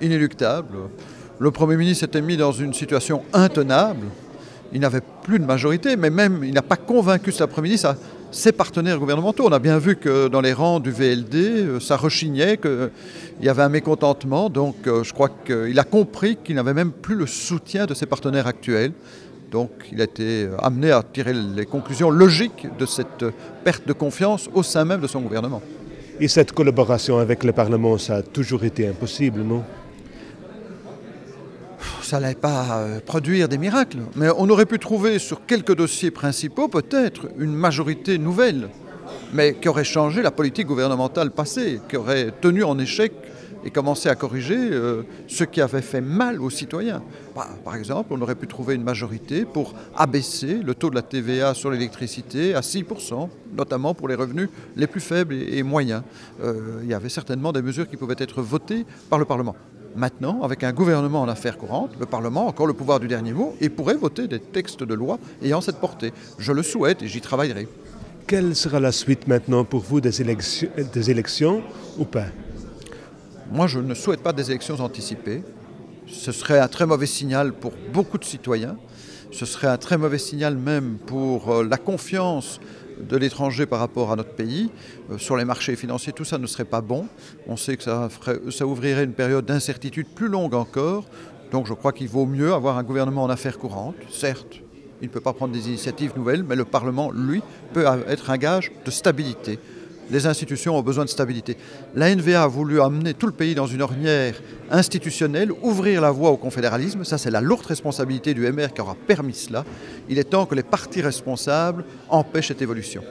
inéluctable. Le Premier ministre s'était mis dans une situation intenable. Il n'avait plus de majorité, mais même il n'a pas convaincu cet après-midi ses partenaires gouvernementaux. On a bien vu que dans les rangs du VLD, ça rechignait, qu'il y avait un mécontentement. Donc je crois qu'il a compris qu'il n'avait même plus le soutien de ses partenaires actuels. Donc il a été amené à tirer les conclusions logiques de cette perte de confiance au sein même de son gouvernement. Et cette collaboration avec le Parlement, ça a toujours été impossible, non? Ça n'allait pas produire des miracles, mais on aurait pu trouver sur quelques dossiers principaux peut-être une majorité nouvelle, mais qui aurait changé la politique gouvernementale passée, qui aurait tenu en échec et commencé à corriger ce qui avait fait mal aux citoyens. Par exemple, on aurait pu trouver une majorité pour abaisser le taux de la TVA sur l'électricité à 6%, notamment pour les revenus les plus faibles et moyens. Il y avait certainement des mesures qui pouvaient être votées par le Parlement. Maintenant, avec un gouvernement en affaires courantes, le Parlement a encore le pouvoir du dernier mot et pourrait voter des textes de loi ayant cette portée. Je le souhaite et j'y travaillerai. Quelle sera la suite maintenant pour vous des élections ou pas? Moi, je ne souhaite pas des élections anticipées. Ce serait un très mauvais signal pour beaucoup de citoyens. Ce serait un très mauvais signal même pour la confiance de l'étranger par rapport à notre pays. Sur les marchés financiers, tout ça ne serait pas bon. On sait que ça ouvrirait une période d'incertitude plus longue encore. Donc je crois qu'il vaut mieux avoir un gouvernement en affaires courantes. Certes, il ne peut pas prendre des initiatives nouvelles, mais le Parlement, lui, peut être un gage de stabilité. Les institutions ont besoin de stabilité. La NVA a voulu amener tout le pays dans une ornière institutionnelle, ouvrir la voie au confédéralisme. Ça, c'est la lourde responsabilité du MR qui aura permis cela. Il est temps que les partis responsables empêchent cette évolution.